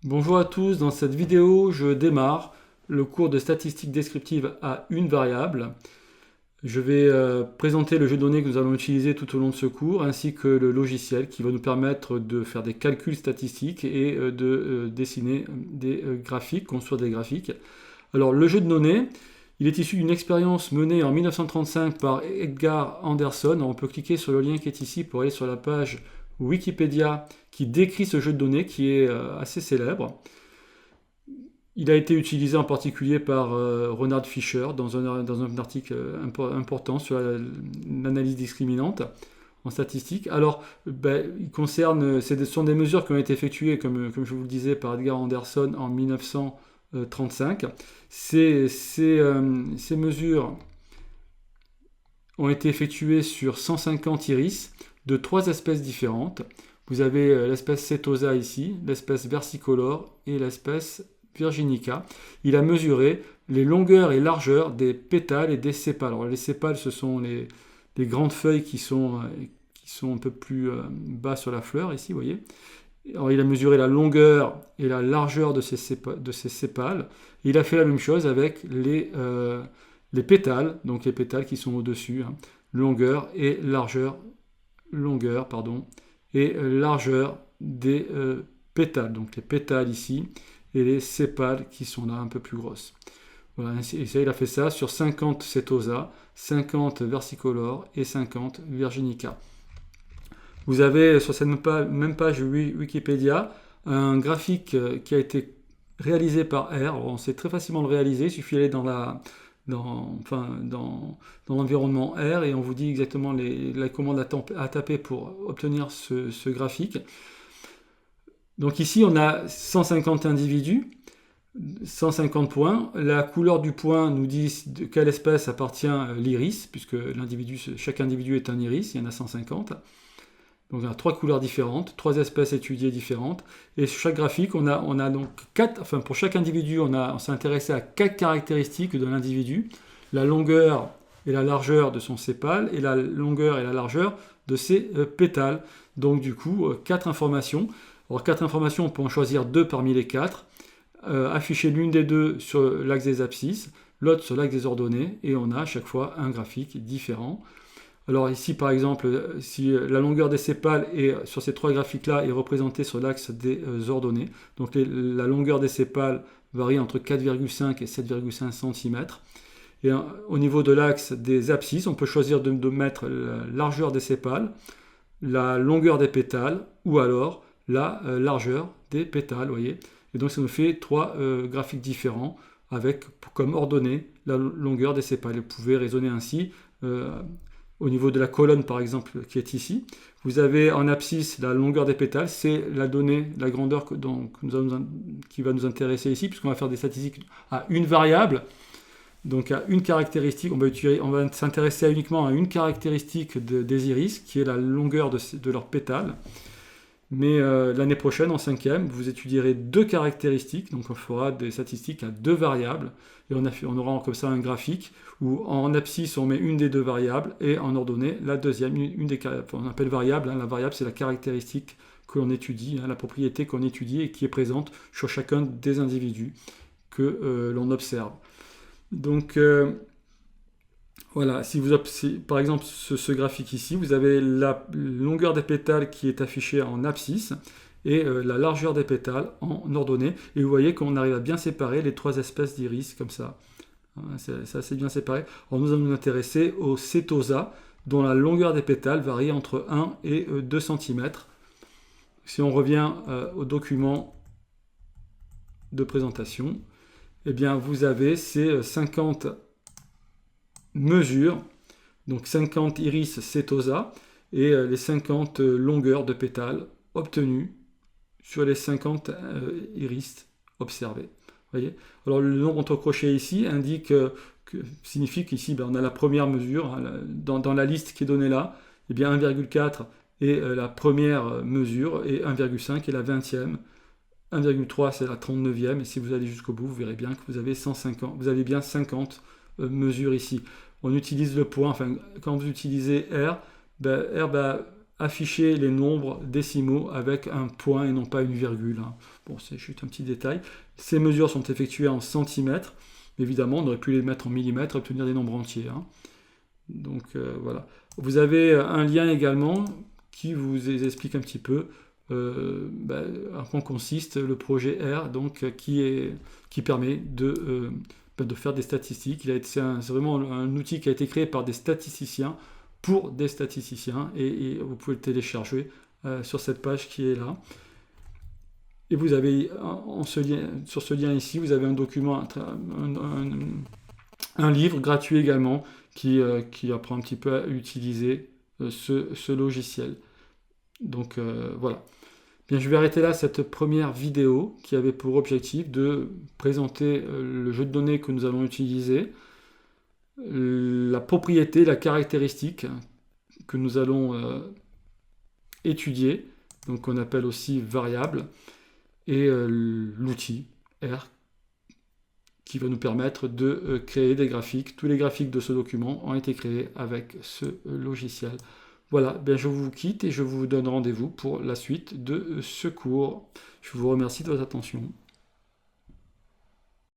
Bonjour à tous, dans cette vidéo, je démarre le cours de statistique descriptive à une variable. Je vais présenter le jeu de données que nous allons utiliser tout au long de ce cours, ainsi que le logiciel qui va nous permettre de faire des calculs statistiques et de dessiner des graphiques, construire des graphiques. Alors le jeu de données, il est issu d'une expérience menée en 1935 par Edgar Anderson. Alors, on peut cliquer sur le lien qui est ici pour aller sur la page Wikipédia qui décrit ce jeu de données qui est assez célèbre. Il a été utilisé en particulier par Renard Fisher dans un article important sur l'analyse discriminante en statistique. Alors, il concerne, ce sont des mesures qui ont été effectuées, comme je vous le disais, par Edgar Anderson en 1935. Ces mesures ont été effectuées sur 150 iris de 3 espèces différentes. Vous avez l'espèce setosa ici, l'espèce versicolor et l'espèce virginica. Il a mesuré les longueurs et largeurs des pétales et des sépales. Alors, les sépales, ce sont les grandes feuilles qui sont un peu plus bas sur la fleur, ici, vous voyez. Alors, il a mesuré la longueur et la largeur de ces sépales. Et il a fait la même chose avec les pétales, donc les pétales qui sont au-dessus, hein. Longueur et largeur des pétales. Donc les pétales ici et les sépales qui sont là un peu plus grosses. Voilà, et ça, il a fait ça sur 50 setosa, 50 versicolor et 50 virginica. Vous avez sur cette même page Wikipédia un graphique qui a été réalisé par R. Alors, on sait très facilement le réaliser, il suffit d'aller dans l'environnement R et on vous dit exactement la commande à taper pour obtenir ce graphique. Donc ici, on a 150 individus, 150 points. La couleur du point nous dit de quelle espèce appartient l'iris, puisque chaque individu est un iris, il y en a 150. Donc on a 3 couleurs différentes, 3 espèces étudiées différentes. Et sur chaque graphique, on a donc pour chaque individu, on s'est intéressé à 4 caractéristiques de l'individu. La longueur et la largeur de son sépale, et la longueur et la largeur de ses pétales. Donc du coup, 4 informations. Alors 4 informations, on peut en choisir 2 parmi les 4. Afficher l'une des deux sur l'axe des abscisses, l'autre sur l'axe des ordonnées, et on a à chaque fois un graphique différent. Alors ici par exemple, si la longueur des sépales sur ces 3 graphiques-là est représentée sur l'axe des ordonnées, donc la longueur des sépales varie entre 4,5 et 7,5 cm. Et au niveau de l'axe des abscisses, on peut choisir de mettre la largeur des sépales, la longueur des pétales, ou alors la largeur des pétales, vous voyez. Et donc ça nous fait 3 graphiques différents avec comme ordonnée la longueur des sépales. Vous pouvez raisonner ainsi. Au niveau de la colonne par exemple qui est ici, vous avez en abscisse la longueur des pétales, c'est la donnée, la grandeur qui va nous intéresser ici, puisqu'on va faire des statistiques à une variable, donc à une caractéristique. On va s'intéresser uniquement à une caractéristique des iris, qui est la longueur de leurs pétales. Mais l'année prochaine, en 5e, vous étudierez 2 caractéristiques, donc on fera des statistiques à 2 variables, et on aura comme ça un graphique où en abscisse on met une des 2 variables, et en ordonnée la deuxième, on appelle variable, hein. La variable c'est la caractéristique que l'on étudie, hein, la propriété qu'on étudie et qui est présente sur chacun des individus que l'on observe. Donc voilà, par exemple ce graphique ici, vous avez la longueur des pétales qui est affichée en abscisse et la largeur des pétales en ordonnée. Et vous voyez qu'on arrive à bien séparer les 3 espèces d'iris comme ça. C'est assez bien séparé. Alors nous allons nous intéresser au setosa, dont la longueur des pétales varie entre 1 et 2 cm. Si on revient au document de présentation, eh bien vous avez ces 50 mesures, donc 50 iris setosa et les 50 longueurs de pétales obtenues sur les 50 iris observés. Voyez. Alors le nombre entre crochets ici signifie qu'ici on a la première mesure, hein, dans la liste qui est donnée là, eh bien 1,4 est la première mesure et 1,5 est la 20e. 1,3 c'est la 39e, et si vous allez jusqu'au bout, vous verrez bien que vous avez bien 50 mesures ici. On utilise le point, quand vous utilisez R, afficher les nombres décimaux avec un point et non pas une virgule. Bon, c'est juste un petit détail. Ces mesures sont effectuées en centimètres. Évidemment, on aurait pu les mettre en millimètres et obtenir des nombres entiers. Donc voilà. Vous avez un lien également qui vous explique un petit peu en quoi consiste le projet R, donc qui permet de faire des statistiques. C'est vraiment un outil qui a été créé par des statisticiens pour des statisticiens et vous pouvez le télécharger sur cette page qui est là. Et vous avez sur ce lien ici, vous avez un document, un livre gratuit également qui apprend un petit peu à utiliser ce logiciel. Donc voilà. Bien, je vais arrêter là cette première vidéo qui avait pour objectif de présenter le jeu de données que nous allons utiliser, la propriété, la caractéristique que nous allons étudier, donc qu'on appelle aussi variable, et l'outil R qui va nous permettre de créer des graphiques. Tous les graphiques de ce document ont été créés avec ce logiciel. Voilà, bien je vous quitte et je vous donne rendez-vous pour la suite de ce cours. Je vous remercie de votre attention.